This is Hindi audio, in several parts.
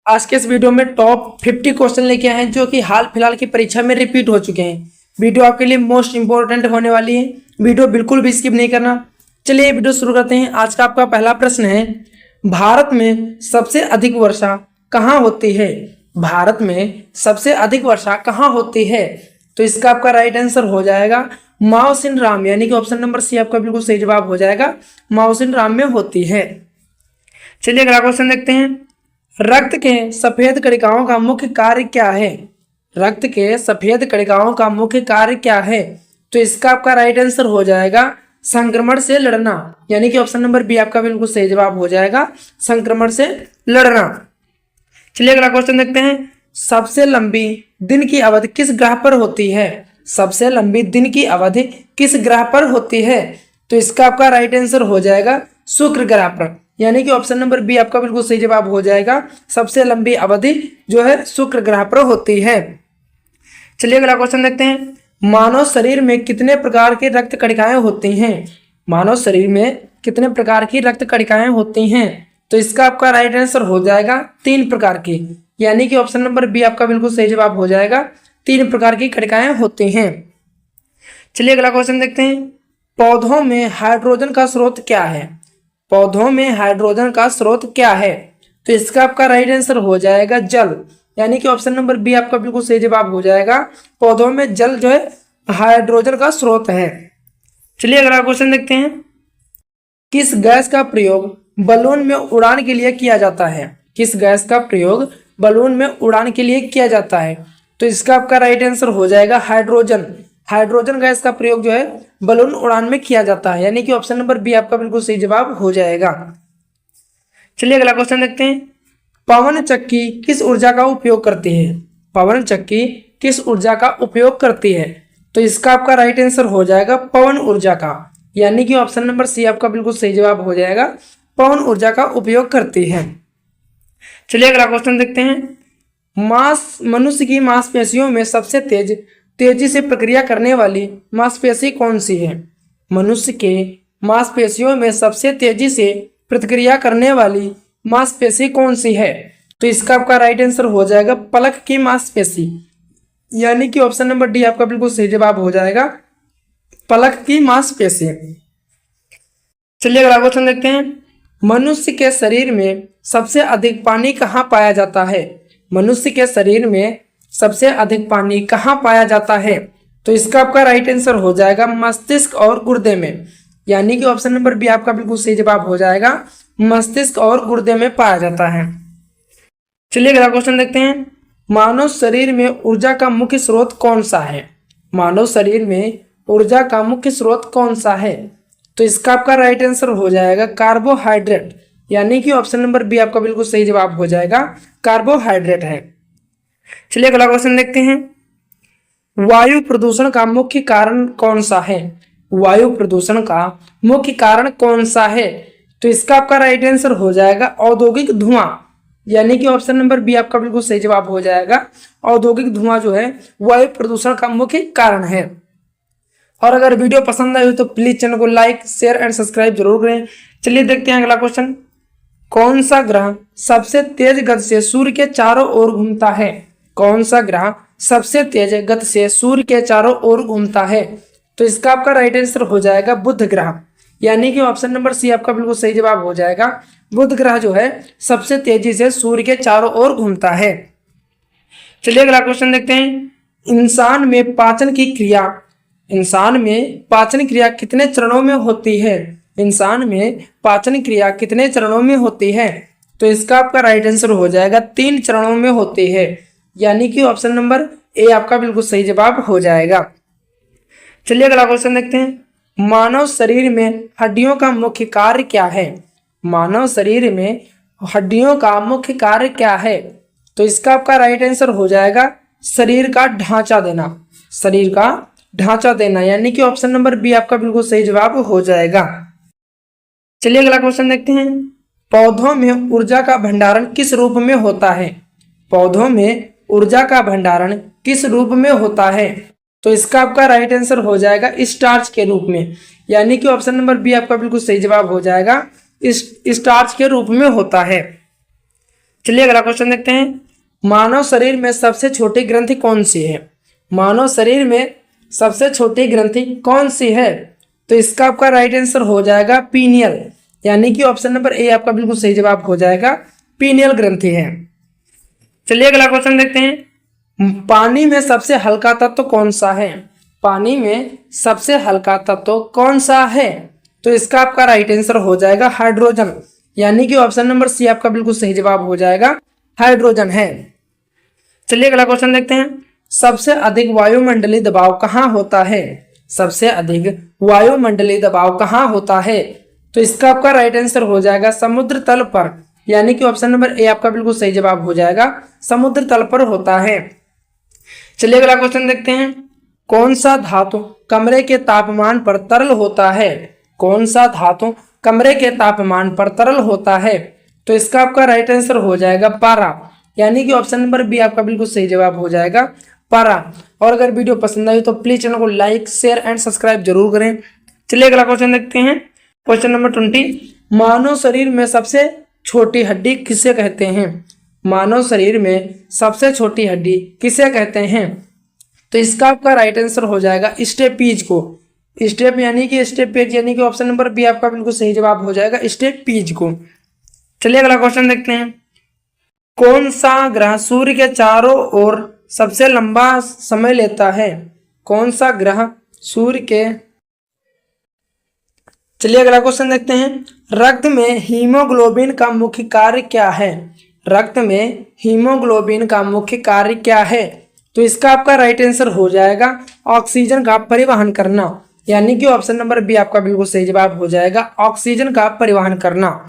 आज के इस वीडियो में टॉप 50 क्वेश्चन लेके आए हैं जो कि हाल फिलहाल की परीक्षा में रिपीट हो चुके हैं। वीडियो आपके लिए मोस्ट इंपॉर्टेंट होने वाली है, वीडियो बिल्कुल भी स्किप नहीं करना। चलिए वीडियो शुरू करते हैं। आज का आपका पहला प्रश्न है, भारत में सबसे अधिक वर्षा कहाँ होती है? भारत में सबसे अधिक वर्षा कहाँ होती है? तो इसका आपका राइट आंसर हो जाएगा माओसिन राम, यानी कि ऑप्शन नंबर सी आपका बिल्कुल सही जवाब हो जाएगा, माओसिन राम में होती है। चलिए अगला क्वेश्चन देखते हैं, रक्त के सफेद कणिकाओं का मुख्य कार्य क्या है? रक्त के सफेद कणिकाओं का मुख्य कार्य क्या है? तो इसका आपका राइट आंसर हो जाएगा संक्रमण से लड़ना, यानी कि ऑप्शन नंबर बी आपका बिल्कुल सही जवाब हो जाएगा, संक्रमण से लड़ना। चलिए अगला क्वेश्चन देखते हैं, सबसे लंबी दिन की अवधि किस ग्रह पर होती है? सबसे लंबी दिन की अवधि किस ग्रह पर होती है? तो इसका आपका राइट आंसर हो जाएगा शुक्र ग्रह पर, यानी कि ऑप्शन नंबर बी आपका बिल्कुल सही जवाब हो जाएगा, सबसे लंबी अवधि जो है शुक्र ग्रह पर होती है। चलिए अगला क्वेश्चन देखते हैं, मानव शरीर में कितने प्रकार की रक्त कणिकाएं होती हैं? मानव शरीर में कितने प्रकार की रक्त कणिकाएं होती हैं? तो इसका आपका राइट आंसर हो जाएगा 3 प्रकार की, यानी कि ऑप्शन नंबर बी आपका बिल्कुल सही जवाब हो जाएगा, 3 प्रकार की कणिकाएं होती हैं। चलिए अगला क्वेश्चन देखते हैं, पौधों में हाइड्रोजन का स्रोत क्या है? पौधों में हाइड्रोजन का स्रोत क्या है? तो इसका आपका राइट आंसर हो जाएगा जल, यानी कि ऑप्शन नंबर बी आपका बिल्कुल सही जवाब हो जाएगा, पौधों में जल जो है हाइड्रोजन का स्रोत है। चलिए अगला क्वेश्चन देखते हैं, किस गैस का प्रयोग बलून में उड़ान के लिए किया जाता है? किस गैस का प्रयोग बलून में उड़ान के लिए किया जाता है? तो इसका आपका राइट आंसर हो जाएगा हाइड्रोजन। हाइड्रोजन गैस का प्रयोग जो है बलून उड़ान में किया जाता है, यानी कि ऑप्शन नंबर बी आपका बिल्कुल सही जवाब हो जाएगा। चलिए अगला क्वेश्चन देखते हैं, पवन चक्की किस ऊर्जा का उपयोग करती है? पवन चक्की किस ऊर्जा का उपयोग करती है? तो इसका आपका राइट आंसर हो जाएगा पवन ऊर्जा का, यानी कि ऑप्शन नंबर सी आपका बिल्कुल सही जवाब हो जाएगा, पवन ऊर्जा का उपयोग करती है। चलिए अगला क्वेश्चन देखते हैं, मनुष्य की मांसपेशियों में सबसे तेजी से प्रक्रिया करने वाली मांसपेशी कौन सी है? मनुष्य के मांसपेशियों में सबसे तेजी से प्रतिक्रिया करने वाली मांसपेशी कौन सी है? तो इसका आपका राइट आंसर हो जाएगा पलक की मांसपेशी, यानी कि ऑप्शन नंबर डी आपका बिल्कुल सही जवाब हो जाएगा, पलक की मांसपेशी। चलिए अगला क्वेश्चन देखते हैं, मनुष्य के शरीर में सबसे अधिक पानी कहाँ पाया जाता है? मनुष्य के शरीर में सबसे अधिक पानी कहाँ पाया जाता है? तो इसका आपका राइट आंसर हो जाएगा मस्तिष्क और गुर्दे में, यानी कि ऑप्शन नंबर बी आपका बिल्कुल सही जवाब हो जाएगा, मस्तिष्क और गुर्दे में पाया जाता है। चलिए अगला क्वेश्चन देखते हैं, मानव शरीर में ऊर्जा का मुख्य स्रोत कौन सा है? मानव शरीर में ऊर्जा का मुख्य स्रोत कौन सा है? तो इसका आपका राइट आंसर हो जाएगा कार्बोहाइड्रेट, यानी कि ऑप्शन नंबर बी आपका बिल्कुल सही जवाब हो जाएगा, कार्बोहाइड्रेट है। चलिए अगला क्वेश्चन देखते हैं, वायु प्रदूषण का मुख्य कारण कौन सा है? वायु प्रदूषण का मुख्य कारण कौन सा है? तो इसका आपका राइट आंसर हो जाएगा औद्योगिक धुआं, यानी कि ऑप्शन नंबर बी आपका बिल्कुल सही जवाब हो जाएगा, औद्योगिक धुआं जो है वायु प्रदूषण का मुख्य कारण है। और अगर वीडियो पसंद आई हो तो प्लीज चैनल को लाइक शेयर एंड सब्सक्राइब जरूर करें। चलिए देखते हैं अगला क्वेश्चन, कौन सा ग्रह सबसे तेज गति से सूर्य के चारों ओर घूमता है? कौन सा ग्रह सबसे तेज गति से सूर्य के चारों ओर घूमता है? तो इसका आपका राइट आंसर हो जाएगा बुध ग्रह, यानी कि ऑप्शन नंबर सी आपका बिल्कुल सही जवाब हो जाएगा, बुध ग्रह जो है सबसे तेजी से सूर्य के चारों ओर घूमता है। चलिए अगला क्वेश्चन देखते हैं, इंसान में पाचन क्रिया कितने चरणों में होती है? इंसान में पाचन क्रिया कितने चरणों में होती है? तो इसका आपका राइट आंसर हो जाएगा 3 चरणों में होती है, यानी कि ऑप्शन नंबर ए आपका बिल्कुल सही जवाब हो जाएगा। चलिए अगला क्वेश्चन देखते हैं, मानव शरीर में हड्डियों का मुख्य कार्य क्या है? मानव शरीर में हड्डियों का मुख्य कार्य क्या है? तो इसका आपका राइट आंसर हो जाएगा शरीर का ढांचा देना, शरीर का ढांचा देना, यानी कि ऑप्शन नंबर बी आपका बिल्कुल सही जवाब हो जाएगा। चलिए अगला क्वेश्चन देखते हैं, पौधों में ऊर्जा का भंडारण किस रूप में होता है? पौधों में ऊर्जा का भंडारण किस रूप में होता है? तो इसका आपका राइट आंसर हो जाएगा स्टार्च के रूप में, यानी कि ऑप्शन नंबर बी आपका बिल्कुल सही जवाब हो जाएगा, स्टार्च के रूप में होता है। चलिए अगला क्वेश्चन देखते हैं। मानव शरीर में सबसे छोटी ग्रंथि कौन सी है? मानव शरीर में सबसे छोटी ग्रंथि कौन सी है? तो इसका आपका राइट आंसर हो जाएगा पीनियल, यानी कि ऑप्शन नंबर ए आपका बिल्कुल सही जवाब हो जाएगा, पीनियल ग्रंथि है। चलिए अगला क्वेश्चन देखते हैं। पानी में सबसे हल्का तत्व कौन सा है? पानी में सबसे हल्का तत्व कौन सा है? तो इसका आपका राइट आंसर हो जाएगा हाइड्रोजन, यानी कि ऑप्शन नंबर सी आपका बिल्कुल सही जवाब हो जाएगा, हाइड्रोजन है। चलिए अगला क्वेश्चन देखते हैं। सबसे अधिक वायुमंडलीय दबाव कहाँ होता है? सबसे अधिक वायुमंडलीय दबाव कहाँ होता है? तो इसका आपका राइट आंसर हो जाएगा समुद्र तल पर, यानी कि ऑप्शन नंबर ए आपका बिल्कुल सही जवाब हो जाएगा, समुद्र तल पर होता है। चलिए अगला क्वेश्चन देखते हैं। कौन सा धातु कमरे के तापमान पर तरल होता है? कौन सा धातु कमरे के तापमान पर तरल होता है? तो इसका आपका राइट आंसर हो जाएगा पारा, यानी कि ऑप्शन नंबर बी आपका बिल्कुल सही जवाब हो जाएगा, पारा। और अगर वीडियो पसंद आई तो प्लीज चैनल को लाइक शेयर एंड सब्सक्राइब जरूर करें। चलिए अगला क्वेश्चन देखते हैं। Question number 20। मानव शरीर में सबसे छोटी हड्डी किसे कहते हैं? मानव शरीर में सबसे छोटी हड्डी किसे कहते हैं? तो इसका आपका राइट आंसर हो जाएगा स्टेपीज को। स्टेप यानी कि स्टेपेज, यानी कि ऑप्शन नंबर बी आपका बिल्कुल सही जवाब हो जाएगा, स्टेपीज को। चलिए अगला क्वेश्चन देखते हैं। कौन सा ग्रह सूर्य के चारों ओर सबसे लंबा समय लेता है? कौन सा ग्रह सूर्य के, चलिए अगला क्वेश्चन देखते हैं। रक्त में हीमोग्लोबिन का मुख्य कार्य क्या है? रक्त में हीमोग्लोबिन का मुख्य कार्य क्या है? तो इसका आपका राइट आंसर हो जाएगा ऑक्सीजन का परिवहन करना, यानी कि ऑप्शन नंबर बी आपका बिल्कुल सही जवाब हो जाएगा, ऑक्सीजन का परिवहन करना।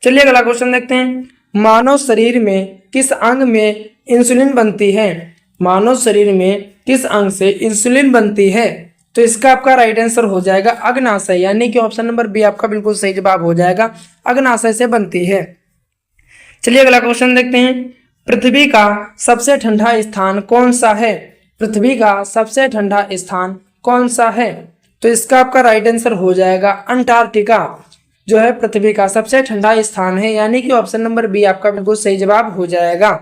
चलिए अगला क्वेश्चन देखते हैं। मानव शरीर में किस अंग में इंसुलिन बनती है? मानव शरीर में किस अंग से इंसुलिन बनती है? तो इसका आपका राइट आंसर हो जाएगा अग्नाशय, यानी कि ऑप्शन नंबर बी आपका बिल्कुल सही जवाब हो जाएगा, अग्नाशय से बनती है। चलिए अगला क्वेश्चन देखते हैं। पृथ्वी का सबसे ठंडा स्थान कौन सा है? पृथ्वी का सबसे ठंडा स्थान कौन सा है? तो इसका आपका राइट आंसर हो जाएगा अंटार्कटिका, जो है पृथ्वी का सबसे ठंडा स्थान है, यानी कि ऑप्शन नंबर बी आपका बिल्कुल सही जवाब हो जाएगा।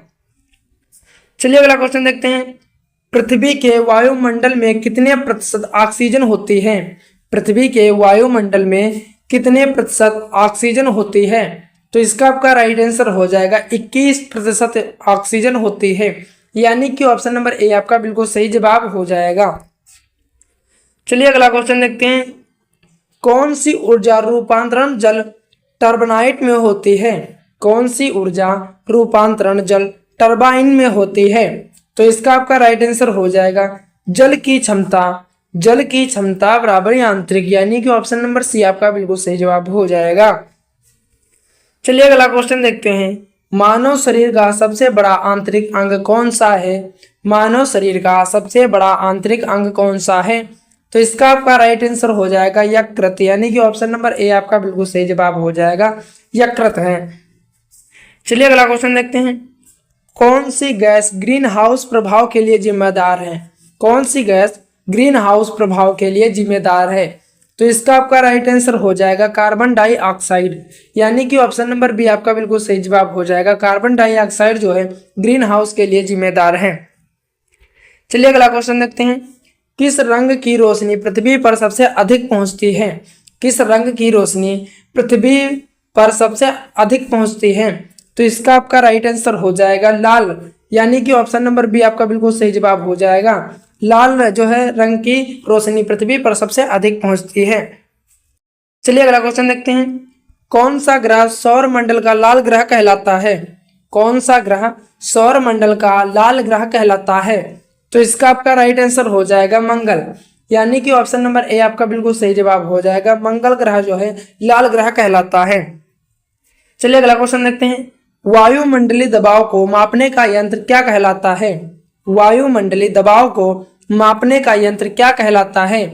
चलिए अगला क्वेश्चन देखते हैं। पृथ्वी के वायुमंडल में कितने प्रतिशत ऑक्सीजन होती है? पृथ्वी के वायुमंडल में कितने प्रतिशत ऑक्सीजन होती है? तो इसका आपका राइट आंसर हो जाएगा 21% ऑक्सीजन होती है, यानी कि ऑप्शन नंबर ए आपका बिल्कुल सही जवाब हो जाएगा। चलिए अगला क्वेश्चन देखते हैं। कौन सी ऊर्जा रूपांतरण जल टर्बाइन में होती है? कौन सी ऊर्जा रूपांतरण जल टर्बाइन में होती है? तो इसका आपका राइट आंसर हो जाएगा जल की क्षमता। जल की क्षमता बराबर यांत्रिक, यानी कि ऑप्शन नंबर सी आपका बिल्कुल सही जवाब हो जाएगा। चलिए अगला क्वेश्चन देखते हैं। मानव शरीर का सबसे बड़ा आंतरिक अंग कौन सा है? मानव शरीर का सबसे बड़ा आंतरिक अंग कौन सा है? तो इसका आपका राइट आंसर हो जाएगा यकृत, यानी कि ऑप्शन नंबर ए आपका बिल्कुल सही जवाब हो जाएगा, यकृत है। चलिए अगला क्वेश्चन देखते हैं। कौन सी गैस ग्रीन हाउस प्रभाव के लिए जिम्मेदार है? कौन सी गैस ग्रीन हाउस प्रभाव के लिए जिम्मेदार है? तो इसका आपका राइट आंसर हो जाएगा कार्बन डाइऑक्साइड, यानी कि ऑप्शन नंबर बी आपका बिल्कुल सही जवाब हो जाएगा, कार्बन डाइऑक्साइड जो है ग्रीन हाउस के लिए जिम्मेदार है। चलिए अगला क्वेश्चन देखते हैं। किस रंग की रोशनी पृथ्वी पर सबसे अधिक पहुंचती है? किस रंग की रोशनी पृथ्वी पर सबसे अधिक पहुंचती है? तो इसका आपका राइट आंसर हो जाएगा लाल, यानी कि ऑप्शन नंबर बी आपका बिल्कुल सही जवाब हो जाएगा, लाल जो है रंग की रोशनी पृथ्वी पर सबसे अधिक पहुंचती है। चलिए अगला क्वेश्चन देखते हैं। कौन सा ग्रह सौर मंडल का लाल ग्रह कहलाता है? कौन सा ग्रह सौर मंडल का लाल ग्रह कहलाता है? तो इसका आपका राइट आंसर हो जाएगा मंगल, यानी कि ऑप्शन नंबर ए आपका बिल्कुल सही जवाब हो जाएगा, मंगल ग्रह जो है लाल ग्रह कहलाता है। चलिए अगला क्वेश्चन देखते हैं। वायुमंडलीय दबाव को मापने का यंत्र क्या कहलाता है? वायुमंडलीय दबाव को मापने का यंत्र क्या कहलाता है?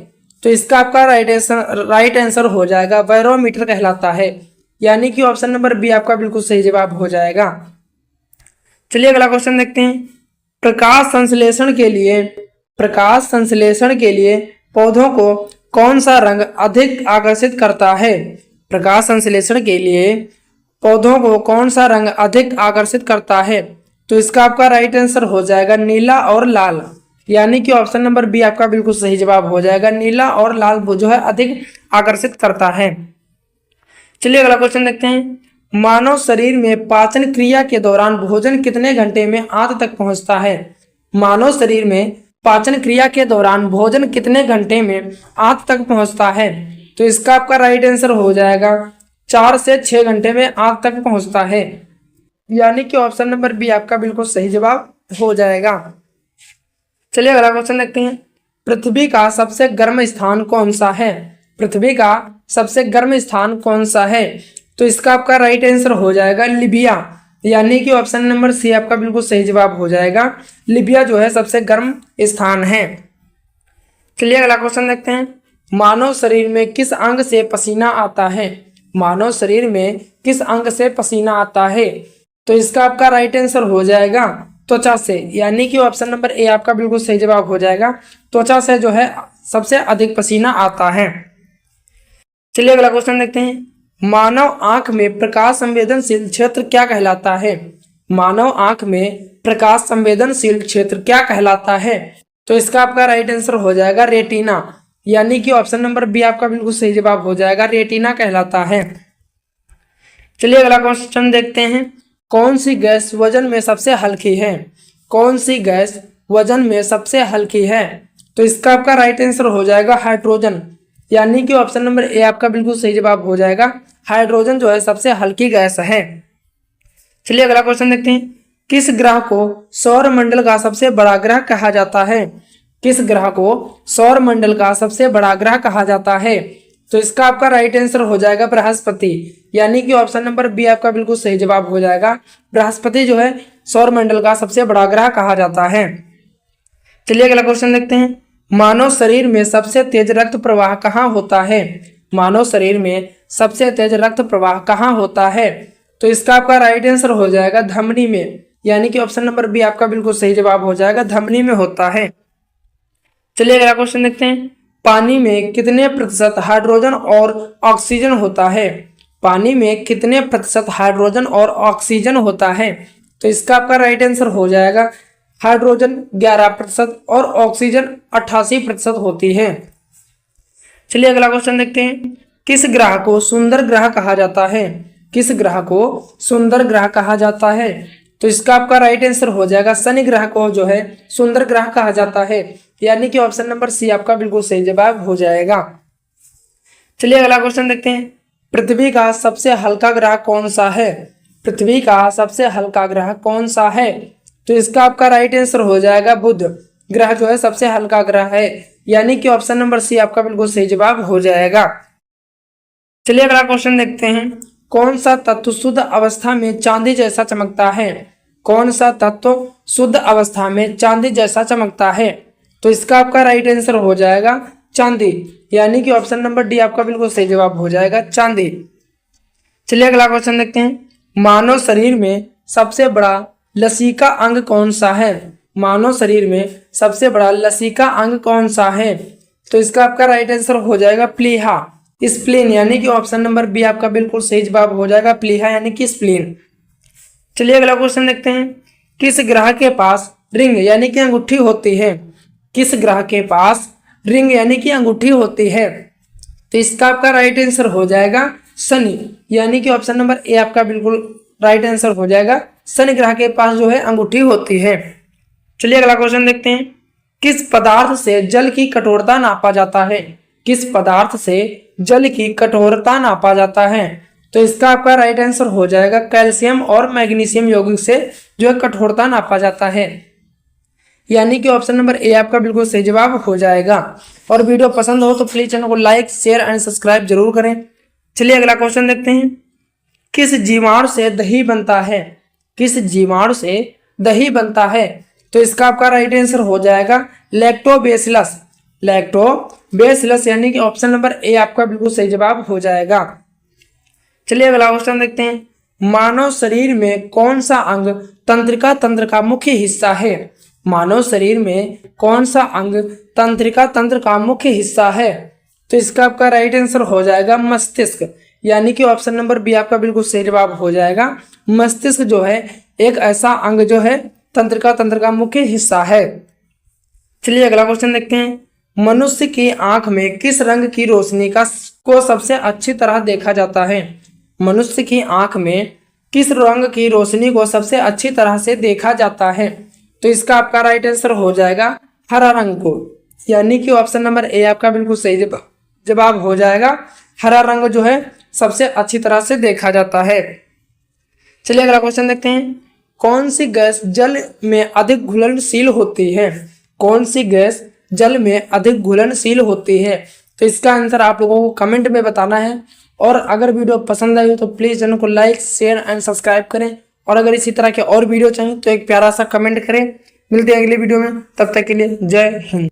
तो इसका आपका राइट आंसर हो जाएगा बैरोमीटर कहलाता है, यानी कि ऑप्शन नंबर बी आपका बिल्कुल सही जवाब हो जाएगा। चलिए अगला क्वेश्चन देखते हैं। प्रकाश संश्लेषण के लिए पौधों को कौन सा रंग अधिक आकर्षित करता है? प्रकाश संश्लेषण के लिए पौधों को कौन सा रंग अधिक आकर्षित करता है? तो इसका आपका राइट आंसर हो जाएगा नीला और लाल, यानी कि ऑप्शन नंबर बी आपका बिल्कुल सही जवाब हो जाएगा। नीला और लाल वो जो है अधिक आकर्षित करता है। चलिए अगला क्वेश्चन देखते हैं। मानव शरीर में पाचन क्रिया के दौरान भोजन कितने घंटे में आंत तक पहुंचता है? मानव शरीर में पाचन क्रिया के दौरान भोजन कितने घंटे में आंत तक पहुंचता है? तो इसका आपका राइट आंसर हो जाएगा 4 से 6 घंटे में आंत तक पहुंचता है, यानी कि ऑप्शन नंबर बी आपका बिल्कुल सही जवाब हो जाएगा। चलिए अगला क्वेश्चन देखते हैं। पृथ्वी का सबसे गर्म स्थान कौन सा है? पृथ्वी का सबसे गर्म स्थान कौन सा है? तो इसका आपका राइट आंसर हो जाएगा लिबिया, यानी कि ऑप्शन नंबर सी आपका बिल्कुल सही जवाब हो जाएगा। लिबिया जो है सबसे गर्म स्थान है। चलिए अगला क्वेश्चन देखते हैं। मानव शरीर में किस अंग से पसीना आता है? मानव शरीर में किस अंग से पसीना आता है? तो इसका आपका राइट आंसर हो जाएगा त्वचा से, यानी कि ऑप्शन नंबर ए आपका बिल्कुल सही जवाब हो जाएगा। त्वचा से जो है सबसे अधिक पसीना आता है। चलिए अगला क्वेश्चन देखते हैं। मानव आंख में प्रकाश संवेदनशील क्षेत्र क्या कहलाता है? मानव आंख में प्रकाश संवेदनशील क्षेत्र क्या कहलाता है? तो इसका आपका राइट आंसर हो जाएगा रेटिना, यानी कि ऑप्शन नंबर बी आपका बिल्कुल सही जवाब हो जाएगा। रेटिना कहलाता है। चलिए अगला क्वेश्चन देखते हैं। कौन सी गैस वजन में सबसे हल्की है? कौन सी गैस वजन में सबसे हल्की है? तो इसका आपका राइट आंसर हो जाएगा हाइड्रोजन, यानी कि ऑप्शन नंबर ए आपका बिल्कुल सही जवाब हो जाएगा। हाइड्रोजन जो है सबसे हल्की गैस है। चलिए अगला क्वेश्चन देखते हैं। किस ग्रह को सौर मंडल का सबसे बड़ा ग्रह कहा जाता है? किस ग्रह को सौर मंडल का सबसे बड़ा ग्रह कहा जाता है? तो इसका आपका राइट आंसर हो जाएगा बृहस्पति, यानी कि ऑप्शन नंबर बी आपका बिल्कुल सही जवाब हो जाएगा। बृहस्पति जो है सौर मंडल का सबसे बड़ा ग्रह कहा जाता है। चलिए अगला क्वेश्चन देखते हैं। मानव शरीर में सबसे तेज रक्त प्रवाह कहाँ होता है? मानव शरीर में सबसे तेज रक्त प्रवाह कहाँ होता है? तो इसका आपका राइट आंसर हो जाएगा धमनी में, यानी कि ऑप्शन नंबर बी आपका बिल्कुल सही जवाब हो जाएगा। धमनी में होता है। चलिए अगला क्वेश्चन देखते हैं। पानी में कितने प्रतिशत हाइड्रोजन और ऑक्सीजन होता है? पानी में कितने प्रतिशत हाइड्रोजन और ऑक्सीजन होता है? तो इसका आपका राइट आंसर हो जाएगा हाइड्रोजन 11% और ऑक्सीजन 88% होती है। चलिए अगला क्वेश्चन देखते हैं। किस ग्रह को सुंदर ग्रह कहा जाता है? किस ग्रह को सुंदर ग्रह कहा जाता है? तो इसका आपका राइट आंसर हो जाएगा शनि ग्रह को जो है सुंदर ग्रह कहा जाता है, यानी कि ऑप्शन नंबर सी आपका बिल्कुल सही जवाब हो जाएगा। चलिए अगला क्वेश्चन देखते हैं। पृथ्वी का सबसे हल्का ग्रह कौन सा है? पृथ्वी का सबसे हल्का ग्रह कौन सा है? तो इसका आपका राइट आंसर हो जाएगा बुध ग्रह जो है सबसे हल्का ग्रह है, यानी कि ऑप्शन नंबर सी आपका बिल्कुल सही जवाब हो जाएगा। चलिए अगला क्वेश्चन देखते हैं। कौन सा तत्व शुद्ध अवस्था में चांदी जैसा चमकता है? कौन सा तत्व शुद्ध अवस्था में चांदी जैसा चमकता है? तो इसका आपका राइट आंसर हो जाएगा चांदी, यानी कि ऑप्शन नंबर डी आपका बिल्कुल सही जवाब हो जाएगा चांदी। चलिए अगला क्वेश्चन देखते हैं। मानव शरीर में सबसे बड़ा लसीका अंग कौन सा है? मानव शरीर में सबसे बड़ा लसीका अंग कौन सा है? तो इसका आपका राइट आंसर हो जाएगा प्लीहा, स्प्लीन, यानी कि ऑप्शन नंबर बी आपका बिल्कुल सही जवाब हो जाएगा प्लीहा, यानी कि स्प्लीन। चलिए अगला क्वेश्चन देखते हैं। किस ग्रह के पास रिंग यानी कि अंगूठी होती है? किस ग्रह के पास रिंग यानी कि अंगूठी होती है? तो इसका आपका राइट आंसर हो जाएगा शनि, यानी कि ऑप्शन नंबर ए आपका बिल्कुल राइट आंसर हो जाएगा। शनि ग्रह के पास जो है अंगूठी होती है। चलिए अगला क्वेश्चन देखते हैं। किस पदार्थ से जल की कठोरता नापा जाता है? किस पदार्थ से जल की कठोरता नापा जाता है? तो इसका आपका राइट आंसर हो जाएगा कैल्शियम और मैग्नीशियम यौगिक से जो है कठोरता नापा जाता है, यानी कि ऑप्शन नंबर ए आपका बिल्कुल सही जवाब हो जाएगा। और वीडियो पसंद हो तो प्लीज चैनल को लाइक शेयर एंड सब्सक्राइब जरूर करें। चलिए अगला क्वेश्चन देखते हैं। किस जीवाणु से दही बनता है? किस जीवाणु से दही बनता है? तो इसका आपका राइट आंसर हो जाएगा लैक्टोबैसिलस, लैक्टोबैसिलस, यानी कि ऑप्शन नंबर ए आपका बिल्कुल सही जवाब हो जाएगा। चलिए अगला क्वेश्चन देखते हैं। मानव शरीर में कौन सा अंग तंत्रिका तंत्र का मुख्य हिस्सा है? मानव शरीर में कौन सा अंग तंत्रिका तंत्र का मुख्य हिस्सा है? तो इसका आपका राइट आंसर हो जाएगा मस्तिष्क, यानी कि ऑप्शन नंबर बी आपका बिल्कुल सही जवाब हो जाएगा। मस्तिष्क जो है एक ऐसा अंग जो है तंत्र का मुख्य हिस्सा है। चलिए अगला क्वेश्चन देखते हैं। मनुष्य की आंख में किस रंग की रोशनी को सबसे अच्छी तरह देखा जाता है? मनुष्य की आंख में किस रंग की रोशनी को सबसे अच्छी तरह से देखा जाता है? तो इसका आपका राइट आंसर हो जाएगा हरा रंग को, यानी कि ऑप्शन नंबर ए आपका बिल्कुल सही जवाब हो जाएगा। हरा रंग जो है सबसे अच्छी तरह से देखा जाता है। चलिए अगला क्वेश्चन देखते हैं। कौन सी गैस जल में अधिक घुलनशील होती है? कौन सी गैस जल में अधिक घुलनशील होती है? तो इसका आंसर आप लोगों को कमेंट में बताना है। और अगर वीडियो पसंद आई हो तो प्लीज़ चैनल को लाइक शेयर एंड सब्सक्राइब करें। और अगर इसी तरह के और वीडियो चाहिए तो एक प्यारा सा कमेंट करें। मिलते हैं अगले वीडियो में, तब तक के लिए जय हिंद।